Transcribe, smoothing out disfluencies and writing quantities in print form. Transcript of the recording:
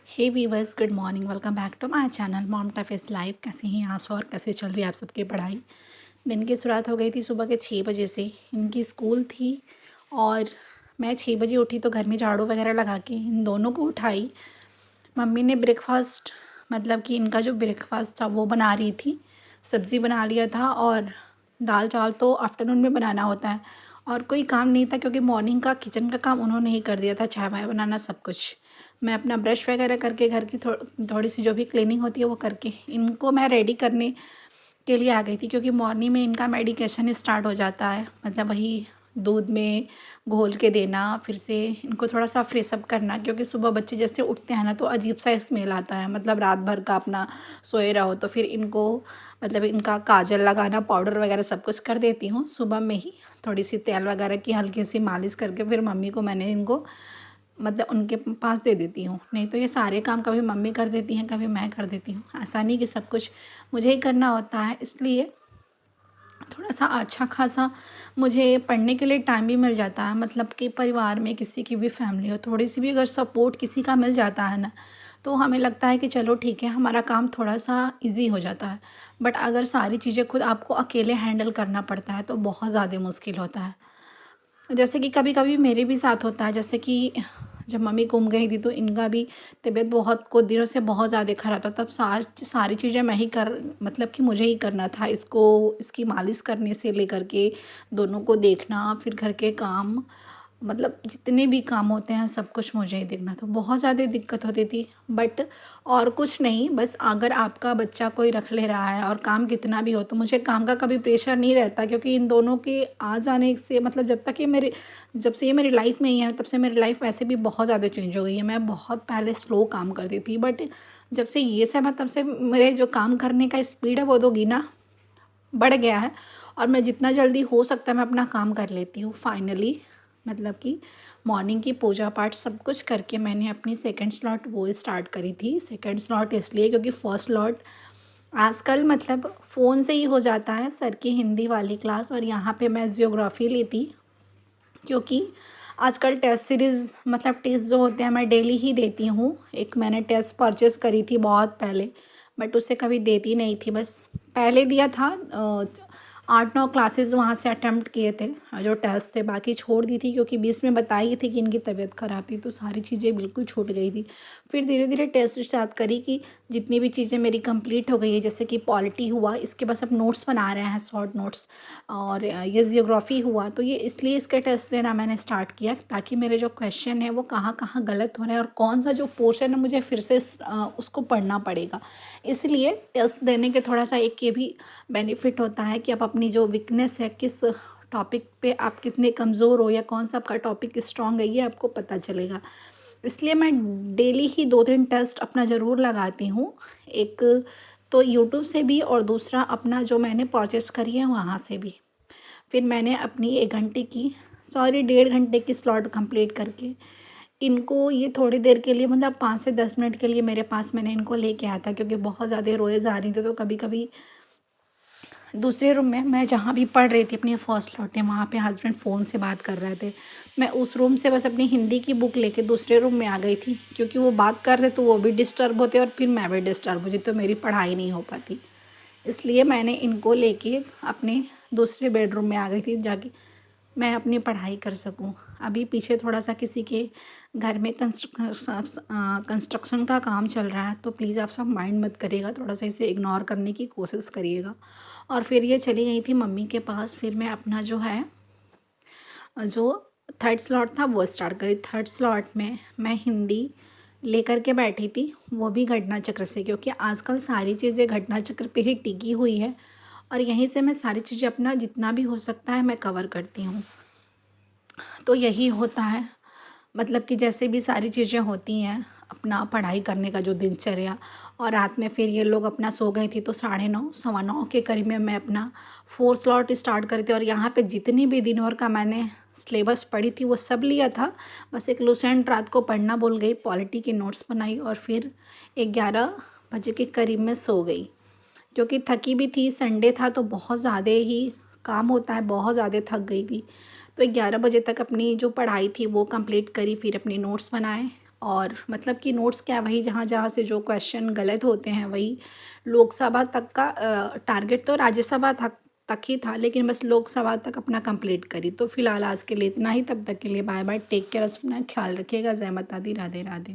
Hey viewers, good morning. Welcome back to my channel mom टाइफ is life. कैसे हैं आप सब और कैसे चल रही है आप सबकी पढ़ाई। दिन की शुरुआत हो गई थी सुबह के 6 बजे से। इनकी स्कूल थी और मैं 6 बजे उठी तो घर में झाड़ू वगैरह लगा के इन दोनों को उठाई। मम्मी ने ब्रेकफास्ट मतलब कि इनका जो ब्रेकफास्ट था वो बना रही थी। सब्ज़ी बना लिया था और दाल चावल तो आफ्टरनून में बनाना होता है और कोई काम नहीं था क्योंकि मॉर्निंग का किचन का काम उन्होंने ही कर दिया था। चाय वाय बनाना सब कुछ मैं अपना ब्रश वगैरह करके घर की थोड़ी सी जो भी क्लीनिंग होती है वो करके इनको मैं रेडी करने के लिए आ गई थी क्योंकि मॉर्निंग में इनका मेडिकेशन स्टार्ट हो जाता है। मतलब वही दूध में घोल के देना, फिर से इनको थोड़ा सा फ्रेश अप करना क्योंकि सुबह बच्चे जैसे उठते हैं ना तो अजीब सा स्मेल आता है। मतलब रात भर का अपना सोए रहो तो फिर इनको मतलब इनका काजल लगाना, पाउडर वगैरह सब कुछ कर देती हूँ सुबह में ही। थोड़ी सी तेल वगैरह की हल्की सी मालिश करके फिर मम्मी को मैंने इनको मतलब उनके पास दे देती हूँ। नहीं तो ये सारे काम कभी मम्मी कर देती हैं, कभी मैं कर देती हूँ। ऐसा नहीं कि सब कुछ मुझे ही करना होता है, इसलिए थोड़ा सा अच्छा खासा मुझे पढ़ने के लिए टाइम भी मिल जाता है। मतलब कि परिवार में किसी की भी फैमिली हो, थोड़ी सी भी अगर सपोर्ट किसी का मिल जाता है ना तो हमें लगता है कि चलो ठीक है, हमारा काम थोड़ा सा इजी हो जाता है। बट अगर सारी चीज़ें खुद आपको अकेले हैंडल करना पड़ता है तो बहुत ज़्यादा मुश्किल होता है। जैसे कि कभी कभी मेरे भी साथ होता है, जैसे कि जब मम्मी गुम गई थी तो इनका भी तबीयत बहुत कुछ दिनों से बहुत ज़्यादा ख़राब था। तब सारी चीज़ें मैं ही कर मतलब कि मुझे ही करना था। इसको इसकी मालिश करने से लेकर के दोनों को देखना, फिर घर के काम, मतलब जितने भी काम होते हैं सब कुछ मुझे ही देखना था। बहुत ज़्यादा दिक्कत होती थी। बट और कुछ नहीं, बस अगर आपका बच्चा कोई रख ले रहा है और काम कितना भी हो तो मुझे काम का कभी प्रेशर नहीं रहता क्योंकि इन दोनों के आ जाने से मतलब जब से ये मेरी लाइफ में ही है तब से मेरी लाइफ वैसे भी बहुत ज़्यादा चेंज हो गई है। मैं बहुत पहले स्लो काम करती थी बट जब से ये सब है तब से मेरे जो काम करने का स्पीड है वो दोगुना बढ़ गया है और मैं जितना जल्दी हो सकता है मैं अपना काम कर लेती हूँ फाइनली। मतलब कि मॉर्निंग की पूजा पाठ सब कुछ करके मैंने अपनी सेकंड स्लॉट वो स्टार्ट करी थी। सेकंड स्लॉट इसलिए क्योंकि फर्स्ट स्लॉट आजकल मतलब फ़ोन से ही हो जाता है, सर की हिंदी वाली क्लास, और यहाँ पे मैं जियोग्राफी लेती क्योंकि आजकल टेस्ट सीरीज़ मतलब टेस्ट जो होते हैं मैं डेली ही देती हूँ। एक मैंने टेस्ट परचेस करी थी बहुत पहले बट उसे कभी देती नहीं थी, बस पहले दिया था 8-9 क्लासेस वहाँ से अटेम्प्ट किए थे जो टेस्ट थे, बाकी छोड़ दी थी क्योंकि बीच में बताई थी कि इनकी तबीयत ख़राब थी तो सारी चीज़ें बिल्कुल छूट गई थी। फिर धीरे धीरे टेस्ट स्टार्ट करी कि जितनी भी चीज़ें मेरी कंप्लीट हो गई है, जैसे कि पॉलिटी हुआ इसके बस अब नोट्स बना रहे हैं, शॉर्ट नोट्स, और ये जियोग्राफी हुआ तो ये इसलिए इसके टेस्ट देना मैंने स्टार्ट किया ताकि मेरे जो क्वेश्चन है वो कहाँ कहाँ गलत हो रहे हैं और कौन सा जो पोर्शन है मुझे फिर से उसको पढ़ना पड़ेगा। इसलिए टेस्ट देने के थोड़ा सा एक ये भी बेनिफिट होता है कि आप अपनी जो वीकनेस है, किस टॉपिक पे आप कितने कमज़ोर हो या कौन सा आपका टॉपिक स्ट्रॉन्ग है, ये आपको पता चलेगा। इसलिए मैं डेली ही 2-3 टेस्ट अपना ज़रूर लगाती हूँ। एक तो यूट्यूब से भी और दूसरा अपना जो मैंने परचेस करी है वहाँ से भी। फिर मैंने अपनी 1 घंटे की, सॉरी 1.5 घंटे की स्लॉट कंप्लीट करके इनको ये थोड़ी देर के लिए मतलब 5 से 10 मिनट के लिए मेरे पास मैंने इनको लेके आया था क्योंकि बहुत ज़्यादा रोए जा रही थी। तो कभी कभी दूसरे रूम में मैं जहाँ भी पढ़ रही थी अपनी फर्स्ट स्लॉट में, वहाँ पे हस्बैंड फ़ोन से बात कर रहे थे। मैं उस रूम से बस अपनी हिंदी की बुक लेके दूसरे रूम में आ गई थी क्योंकि वो बात कर रहे तो वो भी डिस्टर्ब होते और फिर मैं भी डिस्टर्ब हो जाती तो मेरी पढ़ाई नहीं हो पाती। इसलिए मैंने इनको लेके अपने दूसरे बेडरूम में आ गई थी जाके मैं अपनी पढ़ाई कर सकूं। अभी पीछे थोड़ा सा किसी के घर में कंस्ट्रक्शन का काम चल रहा है तो प्लीज़ आप सब माइंड मत करिएगा, थोड़ा सा इसे इग्नोर करने की कोशिश करिएगा। और फिर ये चली गई थी मम्मी के पास। फिर मैं अपना जो है जो थर्ड स्लॉट था वो स्टार्ट करी। थर्ड स्लॉट में मैं हिंदी लेकर के बैठी थी, वो भी घटना चक्र से क्योंकि आजकल सारी चीज़ें घटना चक्र पे ही टिकी हुई है और यहीं से मैं सारी चीज़ें अपना जितना भी हो सकता है मैं कवर करती हूँ। तो यही होता है मतलब कि जैसे भी सारी चीज़ें होती हैं अपना पढ़ाई करने का जो दिनचर्या। और रात में फिर ये लोग अपना सो गई थी तो 9:30 9:15 के करीब में मैं अपना 4 स्लॉट स्टार्ट करी थी और यहाँ पे जितनी भी दिन भर का मैंने सिलेबस पढ़ी थी वो सब लिया था। बस एक लुसेंट रात को पढ़ना भूल गई, पॉलिटी की नोट्स बनाई और फिर 11 बजे के करीब में सो गई क्योंकि थकी भी थी, संडे था तो बहुत ज़्यादा ही काम होता है, बहुत ज़्यादा थक गई थी। तो 11 बजे तक अपनी जो पढ़ाई थी वो कंप्लीट करी, फिर अपनी नोट्स बनाए और मतलब कि नोट्स क्या, वही जहाँ जहाँ से जो क्वेश्चन गलत होते हैं वही लोकसभा तक का टारगेट तो राज्यसभा तक ही था, लेकिन बस लोकसभा तक अपना कंप्लीट करी। तो फिलहाल आज के लिए इतना ही, तब तक के लिए बाय बाय, टेक केयर, अपना ख्याल रखिएगा। जय माता दी, राधे राधे।